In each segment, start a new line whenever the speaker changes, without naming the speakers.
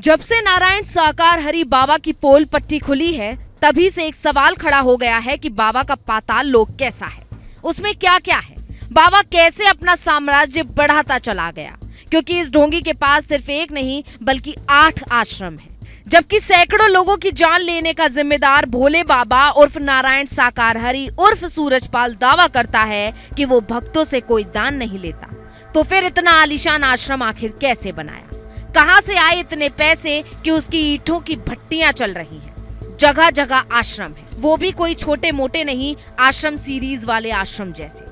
जब से नारायण साकार हरि बाबा की पोल पट्टी खुली है, तभी से एक सवाल खड़ा हो गया है कि बाबा का पाताल लोक कैसा है, उसमें क्या क्या है, बाबा कैसे अपना साम्राज्य बढ़ाता चला गया। क्योंकि इस ढोंगी के पास सिर्फ एक नहीं बल्कि 8 आश्रम है, जबकि सैकड़ों लोगों की जान लेने का जिम्मेदार भोले बाबा उर्फ नारायण साकार हरि उर्फ सूरजपाल दावा करता है कि वो भक्तों से कोई दान नहीं लेता। तो फिर इतना आलीशान आश्रम आखिर कैसे बनाया, कहां से आए इतने पैसे कि उसकी ईंटों की भट्टियां चल रही हैं। जगह जगह आश्रम है, वो भी कोई छोटे मोटे नहीं, आश्रम सीरीज वाले आश्रम जैसे।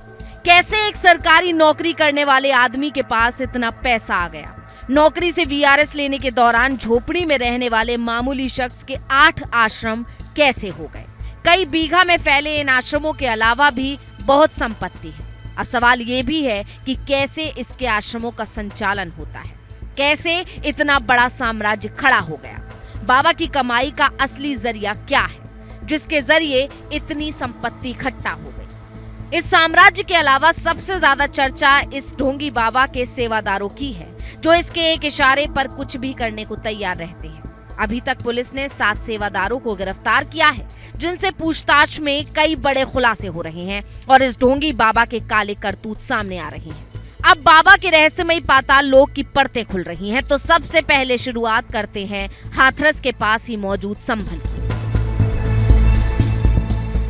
कैसे एक सरकारी नौकरी करने वाले आदमी के पास इतना पैसा आ गया। नौकरी से वीआरएस लेने के दौरान झोपड़ी में रहने वाले मामूली शख्स के 8 आश्रम कैसे हो गए। कई बीघा में फैले इन आश्रमों के अलावा भी बहुत संपत्ति है। अब सवाल ये भी है कि कैसे इसके आश्रमों का संचालन होता है, कैसे इतना बड़ा साम्राज्य खड़ा हो गया। बाबा की कमाई का असली जरिया क्या है जिसके जरिए इतनी संपत्ति इकट्ठा हो गई। इस साम्राज्य के अलावा सबसे ज्यादा चर्चा इस ढोंगी बाबा के सेवादारों की है, जो इसके एक इशारे पर कुछ भी करने को तैयार रहते हैं। अभी तक पुलिस ने 7 सेवादारों को गिरफ्तार किया है, जिनसे पूछताछ में कई बड़े खुलासे हो रहे हैं और इस ढोंगी बाबा के काले करतूत सामने आ रही हैं। अब बाबा के रहस्यमयी पाताल लोक की परतें खुल रही हैं, तो सबसे पहले शुरुआत करते हैं हाथरस के पास ही मौजूद संभल की,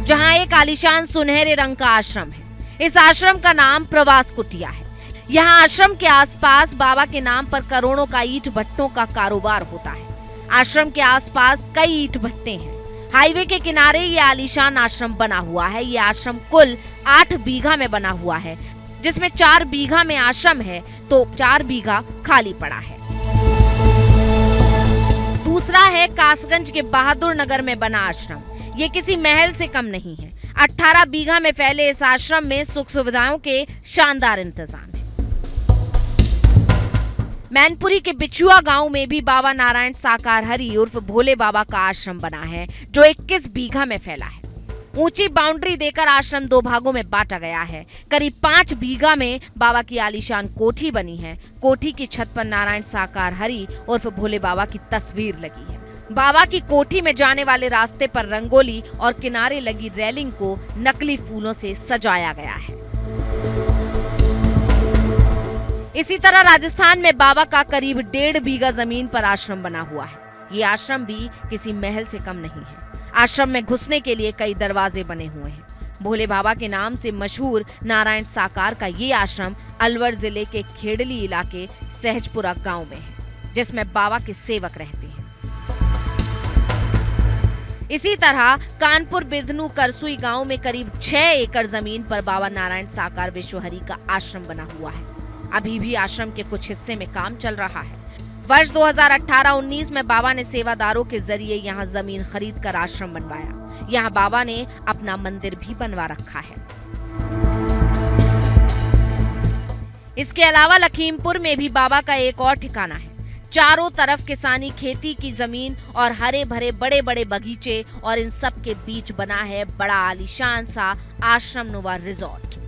जहां एक आलीशान सुनहरे रंग का आश्रम है। इस आश्रम का नाम प्रवास कुटिया है। यहाँ आश्रम के आसपास बाबा के नाम पर करोड़ों का ईंट भट्टों का कारोबार होता है। आश्रम के आसपास कई ईंट भट्टे हैं। हाईवे के किनारे ये आलीशान आश्रम बना हुआ है। ये आश्रम कुल 8 बीघा में बना हुआ है, जिसमें 4 बीघा में आश्रम है तो 4 बीघा खाली पड़ा है। दूसरा है कासगंज के बहादुर नगर में बना आश्रम। ये किसी महल से कम नहीं है। 18 बीघा में फैले इस आश्रम में सुख सुविधाओं के शानदार इंतजाम है। मैनपुरी के बिछुआ गांव में भी बाबा नारायण साकार हरि उर्फ भोले बाबा का आश्रम बना है, जो 21 बीघा में फैला है। ऊंची बाउंड्री देकर आश्रम 2 भागों में बांटा गया है। करीब 5 बीघा में बाबा की आलीशान कोठी बनी है। कोठी की छत पर नारायण साकार हरि उर्फ भोले बाबा की तस्वीर लगी है। बाबा की कोठी में जाने वाले रास्ते पर रंगोली और किनारे लगी रेलिंग को नकली फूलों से सजाया गया है। इसी तरह राजस्थान में बाबा का करीब 1.5 बीघा जमीन पर आश्रम बना हुआ है। ये आश्रम भी किसी महल से कम नहीं है। आश्रम में घुसने के लिए कई दरवाजे बने हुए हैं। भोले बाबा के नाम से मशहूर नारायण साकार का ये आश्रम अलवर जिले के खेड़ली इलाके सहजपुरा गांव में है, जिसमें बाबा के सेवक रहते हैं। इसी तरह कानपुर बिधनू करसुई गांव में करीब 6 एकड़ जमीन पर बाबा नारायण साकार विश्वहरि का आश्रम बना हुआ है। अभी भी आश्रम के कुछ हिस्से में काम चल रहा है। वर्ष 2018-19 में बाबा ने सेवादारों के जरिए यहाँ जमीन खरीद कर आश्रम बनवाया। यहाँ बाबा ने अपना मंदिर भी बनवा रखा है। इसके अलावा लखीमपुर में भी बाबा का एक और ठिकाना है। चारों तरफ किसानी खेती की जमीन और हरे भरे बड़े बड़े बगीचे, और इन सब के बीच बना है बड़ा आलीशान सा आश्रम नुमा रिजॉर्ट।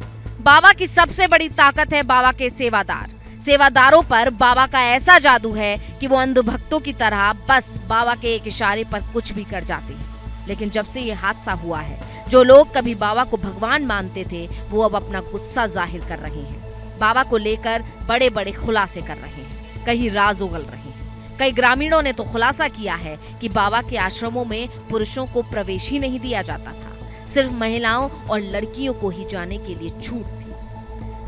बाबा की सबसे बड़ी ताकत है बाबा के सेवादार। सेवादारों पर बाबा का ऐसा जादू है कि वो अंध भक्तों की तरह बस बाबा के एक इशारे पर कुछ भी कर जाते हैं। लेकिन जब से ये हादसा हुआ है, जो लोग कभी बाबा को भगवान मानते थे, वो अब अपना गुस्सा जाहिर कर रहे हैं। बाबा को लेकर बड़े बड़े खुलासे कर रहे हैं, कहीं राज उगल रहे हैं। कई ग्रामीणों ने तो खुलासा किया है कि बाबा के आश्रमों में पुरुषों को प्रवेश ही नहीं दिया जाता था, सिर्फ महिलाओं और लड़कियों को ही जाने के लिए छूट थी।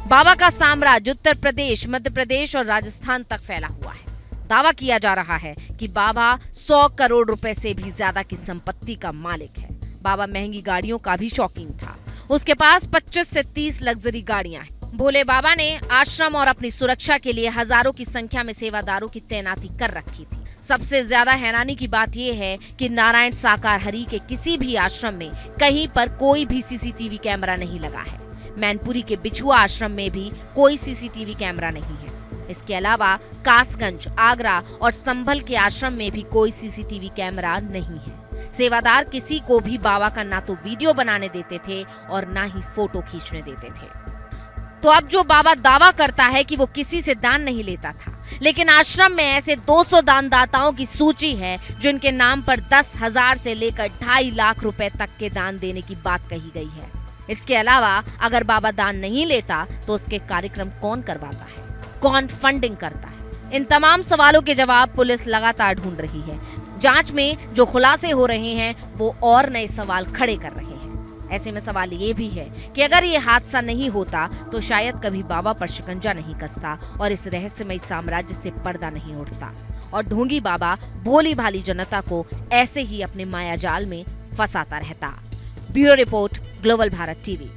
बाबा का साम्राज्य उत्तर प्रदेश, मध्य प्रदेश और राजस्थान तक फैला हुआ है। दावा किया जा रहा है कि बाबा 100 करोड़ रुपए से भी ज्यादा की संपत्ति का मालिक है। बाबा महंगी गाड़ियों का भी शौकीन था। उसके पास 25 से 30 लग्जरी गाड़ियां हैं। भोले बाबा ने आश्रम और अपनी सुरक्षा के लिए हजारों की संख्या में सेवादारों की तैनाती कर रखी थी। सबसे ज्यादा हैरानी की बात यह है कि नारायण साकार हरि के किसी भी आश्रम में कहीं पर कोई भी सीसीटीवी कैमरा नहीं लगा है। मैनपुरी के बिछुआ आश्रम में भी कोई सीसीटीवी कैमरा नहीं है। इसके अलावा कासगंज, आगरा और संभल के आश्रम में भी कोई सीसीटीवी कैमरा नहीं है। सेवादार किसी को भी बाबा का ना तो वीडियो बनाने देते थे और ना ही फोटो खींचने देते थे। तो अब जो बाबा दावा करता है कि वो किसी से दान नहीं लेता था, लेकिन आश्रम में ऐसे 200 दानदाताओं की सूची है जिनके नाम पर 10,000 से लेकर 2.5 लाख रुपए तक के दान देने की बात कही गई है। इसके अलावा अगर बाबा दान नहीं लेता तो उसके कार्यक्रम कौन करवाता है, कौन फंडिंग करता है? इन तमाम सवालों के जवाब पुलिस लगातार ढूंढ रही है। जांच में जो खुलासे हो रहे हैं वो और नए सवाल खड़े कर रहे हैं। ऐसे में सवाल ये भी है कि अगर ये हादसा नहीं होता तो शायद कभी बाबा पर शिकंजा नहीं कसता और इस रहस्यमय साम्राज्य से पर्दा नहीं उठता और ढोंगी बाबा भोली भाली जनता को ऐसे ही अपने माया जाल में फंसाता रहता। Bureau report, global Bharat TV.